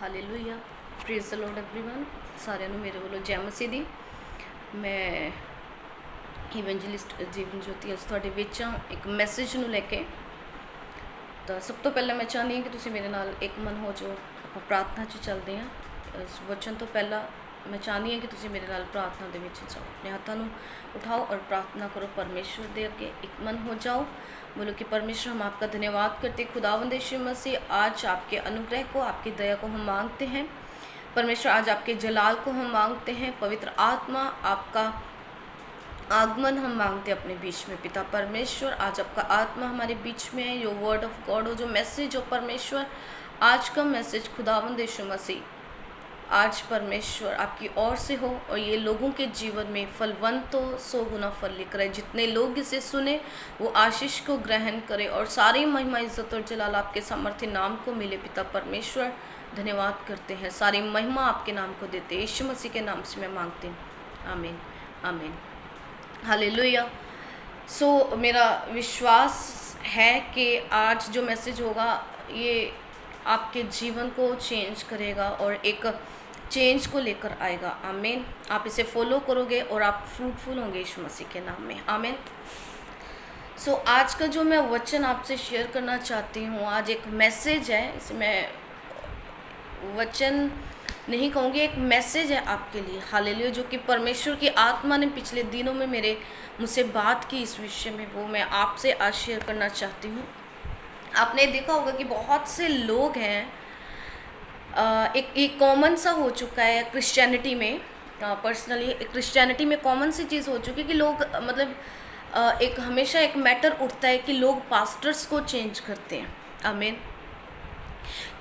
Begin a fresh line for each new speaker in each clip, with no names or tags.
Hallelujah praise the lord everyone. साਰਿਆਂ ਨੂੰ ਮੇਰੇ ਵੱਲੋਂ ਜੈ ਮਸੀਹ ਦੀ। ਮੈਂ ਇਵੈਂਜਲਿਸਟ ਜੀਵਨ ਜੋਤੀ ਅੱਜ ਤੁਹਾਡੇ ਵਿੱਚ ਹਾਂ ਇੱਕ ਮੈਸੇਜ ਨੂੰ ਲੈ ਕੇ। ਤਾਂ ਸਭ ਤੋਂ ਪਹਿਲਾਂ ਮੈਂ ਚਾਹੁੰਦੀ ਹਾਂ ਕਿ ਤੁਸੀਂ ਮੇਰੇ ਨਾਲ ਇੱਕ ਮਨ ਹੋ ਜਾਓ, ਆਪਾਂ ਪ੍ਰਾਰਥਨਾ 'ਚ ਚੱਲਦੇ ਹਾਂ। ਇਸ ਵਚਨ ਤੋਂ ਪਹਿਲਾਂ मैं चाहती हाँ कि तुम मेरे नाल प्रार्थना दे विच जाओ, अपने हाथों उठाओ और प्रार्थना करो। परमेश्वर दे अगे एक मन हो जाओ, बोलो कि परमेश्वर हम आपका धन्यवाद करते खुदावंद यीशु मसीह। आज आपके अनुग्रह को, आपकी दया को हम मांगते हैं परमेश्वर। आज आपके जलाल को हम मांगते हैं। पवित्र आत्मा आपका आगमन हम मांगते हैं अपने बीच में पिता परमेश्वर। आज आपका आत्मा हमारे बीच में है। यो वर्ड ऑफ गॉड हो, जो मैसेज हो परमेश्वर, आज का मैसेज खुदावंद यीशु मसीह आज परमेश्वर आपकी ओर से हो और ये लोगों के जीवन में फलवंत हो, 100 गुना फल लेकर आए। जितने लोग इसे सुने वो आशीष को ग्रहण करें और सारी महिमा इज्जत और जलाल आपके सामर्थ्य नाम को मिले पिता परमेश्वर। धन्यवाद करते हैं, सारी महिमा आपके नाम को देते हैं, यीशु मसीह के नाम से मैं मांगती हूँ, आमीन आमीन हालेलुया। सो मेरा विश्वास है कि आज जो मैसेज होगा ये आपके जीवन को चेंज करेगा और एक चेंज को लेकर आएगा, आमीन। आप इसे फॉलो करोगे और आप फ्रूटफुल होंगे यीशु मसीह के नाम में, आमीन। सो आज का जो मैं वचन आपसे शेयर करना चाहती हूँ, आज एक मैसेज है। इसे मैं वचन नहीं कहूँगी, एक मैसेज है आपके लिए, हालेलुया, जो कि परमेश्वर की आत्मा ने पिछले दिनों में मुझसे बात की इस विषय में, वो मैं आपसे आज शेयर करना चाहती हूँ। आपने देखा होगा कि बहुत से लोग हैं, एक कॉमन सा हो चुका है क्रिश्चियनिटी में। पर्सनली क्रिश्चियनिटी में कॉमन सी चीज़ हो चुकी है कि लोग मतलब एक हमेशा एक मैटर उठता है कि लोग पास्टर्स को चेंज करते हैं, आमीन।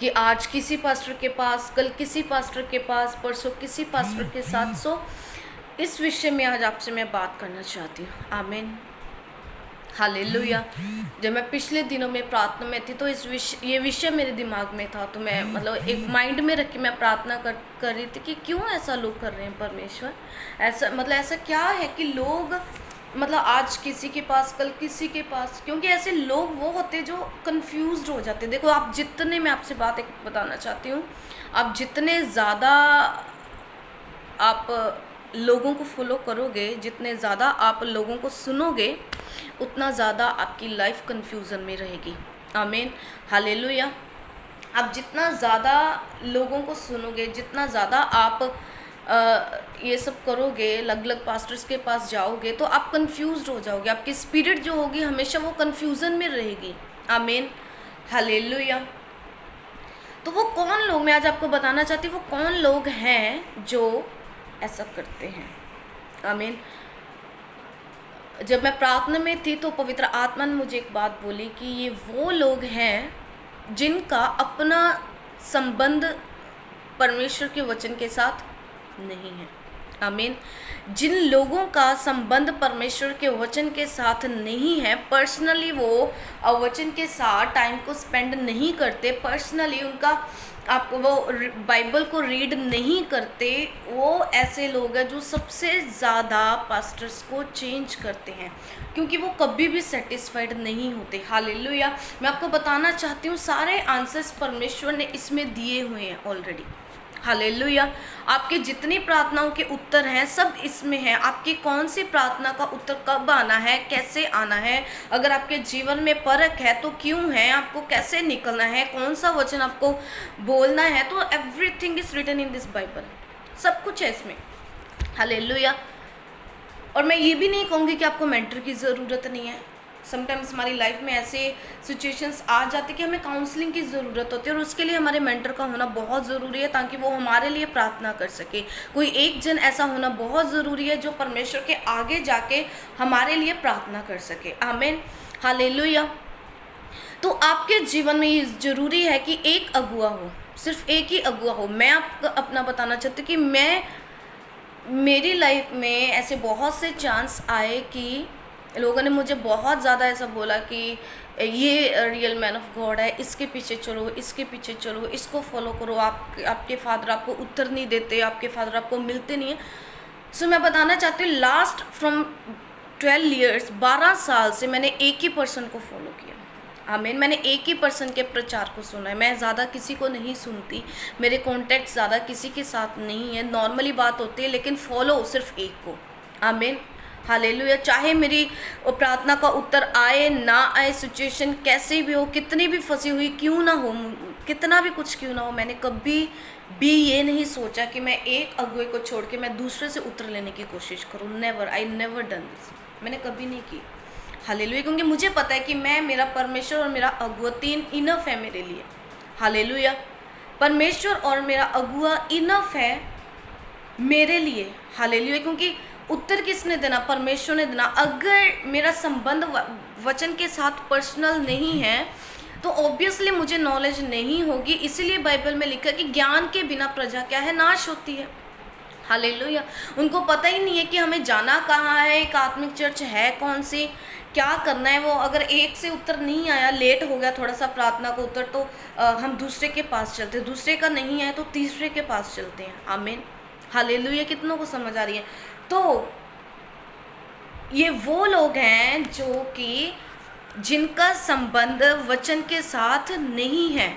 कि आज किसी पास्टर के पास, कल किसी पास्टर के पास, परसों किसी पास्टर के साथ। सो इस विषय में आज आपसे मैं बात करना चाहती हूँ, आमीन हालेलुया। जब मैं पिछले दिनों में प्रार्थना में थी तो ये विषय मेरे दिमाग में था, तो मैं मतलब एक माइंड में रख के मैं प्रार्थना कर रही थी कि क्यों ऐसा लोग कर रहे हैं परमेश्वर। ऐसा मतलब ऐसा क्या है कि लोग मतलब आज किसी के पास, कल किसी के पास, क्योंकि ऐसे लोग वो होते जो कंफ्यूज्ड हो जाते। देखो आप जितने, मैं आपसे बात एक बताना चाहती हूँ, आप जितने ज़्यादा आप लोगों को फॉलो करोगे, जितने ज़्यादा आप लोगों को सुनोगे, उतना ज़्यादा आपकी लाइफ कन्फ्यूज़न में रहेगी, आमीन हालेलुया। आप जितना ज़्यादा लोगों को सुनोगे, जितना ज़्यादा आप ये सब करोगे, अलग अलग पास्टर्स के पास जाओगे, तो आप कंफ्यूज्ड हो जाओगे। आपकी स्पिरिट जो होगी हमेशा वो कन्फ्यूज़न में रहेगी, आमीन हालेलुया। तो वो कौन लोग, मैं आज आपको बताना चाहती हूँ वो कौन लोग हैं जो ऐसा करते हैं, आमीन। जब मैं प्रार्थना में थी तो पवित्र आत्मा ने मुझे एक बात बोली कि ये वो लोग हैं जिनका अपना संबंध परमेश्वर के वचन के साथ नहीं है, आमीन। जिन लोगों का संबंध परमेश्वर के वचन के साथ नहीं है, पर्सनली वो वचन के साथ टाइम को स्पेंड नहीं करते, पर्सनली उनका आप वो बाइबल को रीड नहीं करते, वो ऐसे लोग हैं जो सबसे ज़्यादा पास्टर्स को चेंज करते हैं, क्योंकि वो कभी भी सेटिस्फाइड नहीं होते, हालेलुया। मैं आपको बताना चाहती हूँ सारे आंसर्स परमेश्वर ने इसमें दिए हुए हैं ऑलरेडी, हालेलुया। आपके जितनी प्रार्थनाओं के उत्तर हैं सब इसमें हैं। आपकी कौन सी प्रार्थना का उत्तर कब आना है, कैसे आना है, अगर आपके जीवन में परख है तो क्यों है, आपको कैसे निकलना है, कौन सा वचन आपको बोलना है, तो everything is written in this Bible, सब कुछ है इसमें, हालेलुया। और मैं ये भी नहीं कहूँगी कि आपको मेंटर की ज़रूरत नहीं है। समटाइम्स हमारी लाइफ में ऐसे सिचुएशंस आ जाती कि हमें काउंसलिंग की ज़रूरत होती है और उसके लिए हमारे मेंटर का होना बहुत ज़रूरी है, ताकि वो हमारे लिए प्रार्थना कर सके। कोई एक जन ऐसा होना बहुत ज़रूरी है जो परमेश्वर के आगे जाके हमारे लिए प्रार्थना कर सके, आमीन हालेलुया। तो आपके जीवन में ये ज़रूरी है कि एक अगुआ हो, सिर्फ एक ही अगुआ हो। मैं आपको अपना बताना चाहती हूँ कि मेरी लाइफ में ऐसे बहुत से चांस आए कि लोगों ने मुझे बहुत ज़्यादा ऐसा बोला कि ये रियल मैन ऑफ गॉड है, इसके पीछे चलो, इसके पीछे चलो, इसको फॉलो करो, आपके फादर आपको उत्तर नहीं देते, आपके फादर आपको मिलते नहीं हैं। सो मैं बताना चाहती हूँ लास्ट फ्रॉम 12 ईयर्स, 12 साल से मैंने एक ही पर्सन को फॉलो किया, आमीन। मैंने एक ही पर्सन के प्रचार को सुना है, मैं ज़्यादा किसी को नहीं सुनती, मेरे कॉन्टैक्ट ज़्यादा किसी के साथ नहीं है, नॉर्मली बात होती है, लेकिन फॉलो सिर्फ एक को। आमीन, हालेलुया। चाहे मेरी प्रार्थना का उत्तर आए ना आए, सिचुएशन कैसी भी हो, कितनी भी फंसी हुई क्यों ना हो, कितना भी कुछ क्यों ना हो, मैंने कभी भी ये नहीं सोचा कि मैं एक अगुए को छोड़ के मैं दूसरे से उत्तर लेने की कोशिश करूँ। Never, I never done this, मैंने कभी नहीं की। हालेलुया। क्योंकि मुझे पता है कि मैं, मेरा परमेश्वर और मेरा अगुआ तीन इनफ है मेरे लिए। हालेलुया। परमेश्वर और मेरा अगुआ इनफ है मेरे लिए। हालेलुया। क्योंकि उत्तर किसने देना? परमेश्वर ने देना। अगर मेरा संबंध वचन के साथ पर्सनल नहीं है तो ऑब्वियसली मुझे नॉलेज नहीं होगी। इसीलिए बाइबल में लिखा है कि ज्ञान के बिना प्रजा क्या है? नाश होती है। हालेलुया। उनको पता ही नहीं है कि हमें जाना कहाँ है, एक आत्मिक चर्च है कौन सी, क्या करना है। वो अगर एक से उत्तर नहीं आया, लेट हो गया थोड़ा सा प्रार्थना को उत्तर, तो हम दूसरे के पास चलते हैं, दूसरे का नहीं है तो तीसरे के पास चलते हैं। आमीन, हालेलुया। कितनों को समझ आ रही है? तो ये वो लोग हैं जो कि जिनका संबंध वचन के साथ नहीं है।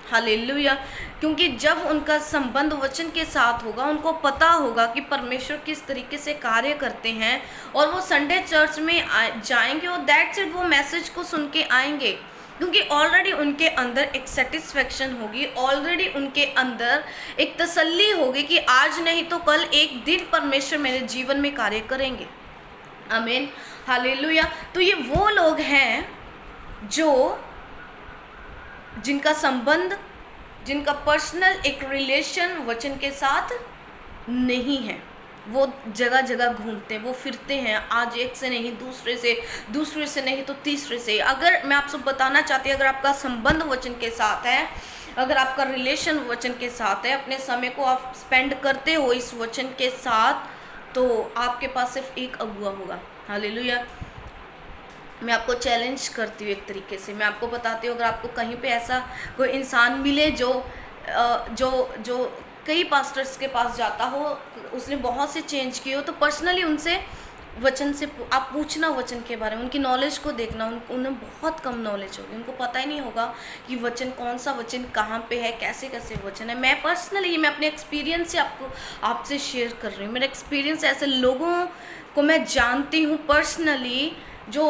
हालेलुया। क्योंकि जब उनका संबंध वचन के साथ होगा, उनको पता होगा कि परमेश्वर किस तरीके से कार्य करते हैं, और वो संडे चर्च में जाएंगे और दैट्स इट, वो मैसेज को सुन के आएंगे। क्योंकि ऑलरेडी उनके अंदर एक सेटिस्फेक्शन होगी, ऑलरेडी उनके अंदर एक तसल्ली होगी कि आज नहीं तो कल एक दिन परमेश्वर मेरे जीवन में कार्य करेंगे। आमीन, हालेलुया। तो ये वो लोग हैं जो जिनका संबंध, जिनका पर्सनल एक रिलेशन वचन के साथ नहीं है। वो जगह जगह घूमते हैं, वो फिरते हैं, आज एक से नहीं दूसरे से, दूसरे से नहीं तो तीसरे से। अगर मैं आपसे बताना चाहती हूँ, अगर आपका संबंध वचन के साथ है, अगर आपका रिलेशन वचन के साथ है, अपने समय को आप स्पेंड करते हो इस वचन के साथ, तो आपके पास सिर्फ एक अगुआ होगा। हालेलुया। मैं आपको चैलेंज करती हूँ एक तरीके से, मैं आपको बताती हूँ, अगर आपको कहीं पे ऐसा कोई इंसान मिले जो कई पास्टर्स के पास जाता हो, उसने बहुत से चेंज किए हो, तो पर्सनली उनसे वचन से आप पूछना वचन के बारे में, उनकी नॉलेज को देखना। उन्हें बहुत कम नॉलेज होगी, उनको पता ही नहीं होगा कि वचन कौन सा वचन कहाँ पे है, कैसे कैसे वचन है। मैं पर्सनली, मैं अपने एक्सपीरियंस से आपसे शेयर कर रही हूँ। मेरा एक्सपीरियंस, ऐसे लोगों को मैं जानती हूँ पर्सनली जो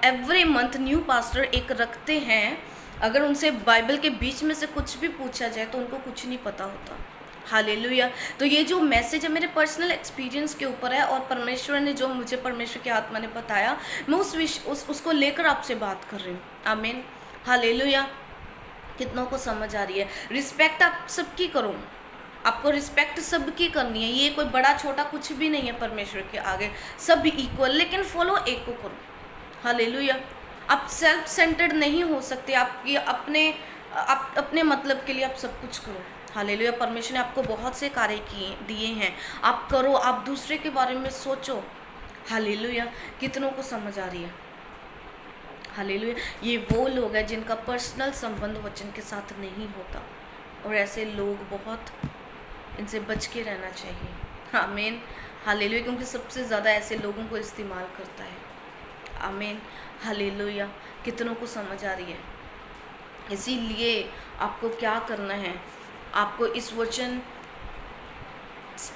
एवरी मंथ न्यू पास्टर एक रखते हैं। अगर उनसे बाइबल के बीच में से कुछ भी पूछा जाए तो उनको कुछ नहीं पता होता। हालेलुया। तो ये जो मैसेज है मेरे पर्सनल एक्सपीरियंस के ऊपर है, और परमेश्वर ने जो मुझे, परमेश्वर की आत्मा ने बताया, मैं उसको लेकर आपसे बात कर रही हूँ। आमीन, हालेलुया। कितनों को समझ आ रही है? रिस्पेक्ट आप सबकी करो, आपको रिस्पेक्ट सबकी करनी है। ये कोई बड़ा छोटा कुछ भी नहीं है परमेश्वर के आगे, सब इक्वल, लेकिन फॉलो एक को करो। हालेलुया। आप सेल्फ सेंटर्ड नहीं हो सकते, आपकी अपने मतलब के लिए आप सब कुछ करो। हालेलुया। परमेश्वर ने आपको बहुत से कार्य दिए हैं, आप करो, आप दूसरे के बारे में सोचो। हालेलुया। कितनों को समझ आ रही है? हालेलुया। ये वो लोग हैं जिनका पर्सनल संबंध वचन के साथ नहीं होता, और ऐसे लोग बहुत, इनसे बच के रहना चाहिए। आमीन, हालेलुया। क्योंकि सबसे ज़्यादा ऐसे लोगों को इस्तेमाल करता है। आमीन, हालेलुया। कितनों को समझ आ रही है? इसीलिए आपको क्या करना है? आपको इस वचन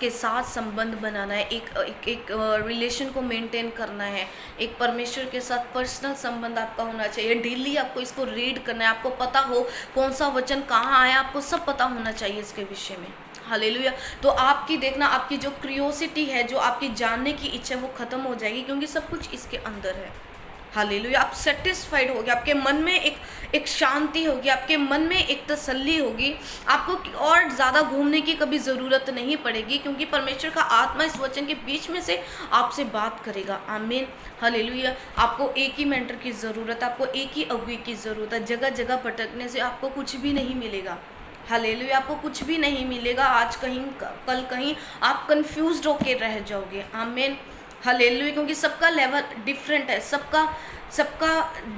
के साथ संबंध बनाना है, एक रिलेशन को मेंटेन करना है, एक परमेश्वर के साथ पर्सनल संबंध आपका होना चाहिए। डेली आपको इसको रीड करना है, आपको पता हो कौन सा वचन कहाँ आया, आपको सब पता होना चाहिए इसके विषय में। हालेलुया। तो आपकी देखना, आपकी जो क्यूरियोसिटी है, जो आपकी जानने की इच्छा है, वो ख़त्म हो जाएगी, क्योंकि सब कुछ इसके अंदर है। हालेलुया। आप सेटिस्फाइड होगे, आपके मन में एक शांति होगी, आपके मन में एक तसल्ली होगी, आपको और ज़्यादा घूमने की कभी ज़रूरत नहीं पड़ेगी, क्योंकि परमेश्वर का आत्मा इस वचन के बीच में से आपसे बात करेगा। आमीन, हालेलुया। आपको एक ही मेंटर की ज़रूरत है, आपको एक ही अगुए की ज़रूरत है। जगह जगह भटकने से आपको कुछ भी नहीं मिलेगा। हालेलुया। आपको कुछ भी नहीं मिलेगा, आज कहीं कल कहीं आप कंफ्यूज्ड होके रह जाओगे। आमीन, हालेलुया। क्योंकि सबका लेवल डिफरेंट है, सबका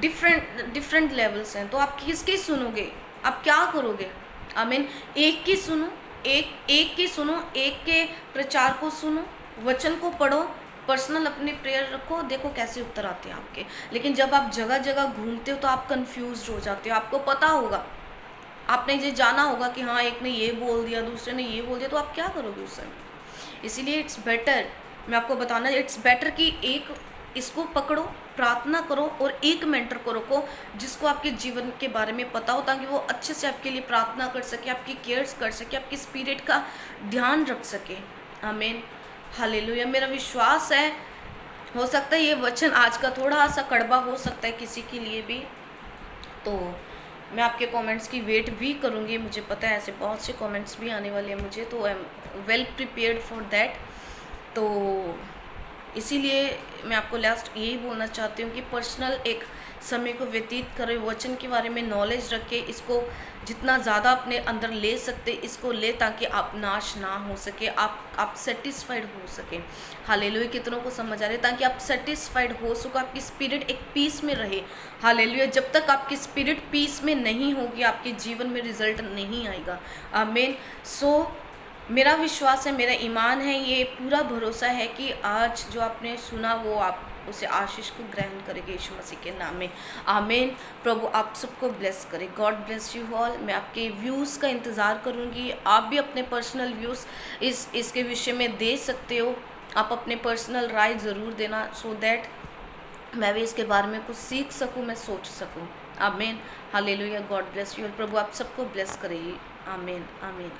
डिफरेंट लेवल्स हैं। तो आप किसकी सुनोगे? आप क्या करोगे? आमीन, एक की सुनो, एक की सुनो, एक के प्रचार को सुनो, वचन को पढ़ो, पर्सनल अपनी प्रेयर रखो, देखो कैसे उत्तर आते हैं आपके। लेकिन जब आप जगह जगह घूमते हो तो आप कंफ्यूज हो जाते हो। आपको पता होगा, आपने ये जाना होगा कि हाँ एक ने ये बोल दिया, दूसरे ने ये बोल दिया, तो आप क्या करोगे उस समय। इसीलिए इट्स बेटर, मैं आपको बताना, इट्स बेटर कि एक इसको पकड़ो, प्रार्थना करो और एक मेंटर को रखो जिसको आपके जीवन के बारे में पता हो, ताकि वो अच्छे से आपके लिए प्रार्थना कर सके, आपकी केयर्स कर सके, आपकी स्पिरिट का ध्यान रख सके। आमीन, हालेलुया। मेरा विश्वास है, हो सकता है ये वचन आज का थोड़ा सा कड़वा हो सकता है किसी के लिए भी, तो मैं आपके कमेंट्स की वेट भी करूँगी। मुझे पता है ऐसे बहुत से कमेंट्स भी आने वाले हैं मुझे, तो I am well prepared for that. तो इसीलिए मैं आपको लास्ट यही बोलना चाहती हूँ कि पर्सनल एक समय को व्यतीत करें, वचन के बारे में नॉलेज रखें, इसको जितना ज़्यादा अपने अंदर ले सकते इसको ले, ताकि आप नाश ना हो सके, आप सेटिस्फाइड हो सके। हालेलुया, कितनों को समझ आ रही है, ताकि आप सेटिस्फाइड हो सको, आपकी स्पिरिट एक पीस में रहे। हालेलुया, जब तक आपकी स्पिरिट पीस में नहीं होगी आपके जीवन में रिजल्ट नहीं आएगा। आमीन। सो मेरा विश्वास है, मेरा ईमान है, ये पूरा भरोसा है कि आज जो आपने सुना वो आप उसे आशीष को ग्रहण करेंगे यीशु मसीह के नाम में। आमीन। प्रभु आप सबको ब्लेस करे। God bless you all. मैं आपके व्यूज़ का इंतज़ार करूँगी। आप भी अपने पर्सनल व्यूज़ इसके विषय में दे सकते हो। आप अपने पर्सनल राय ज़रूर देना, सो दैट मैं भी इसके बारे में कुछ सीख सकूँ, मैं सोच सकूँ। आमीन, हालेलुया। God bless you. प्रभु आप सबको ब्लेस करेगी। आमीन, आमीन।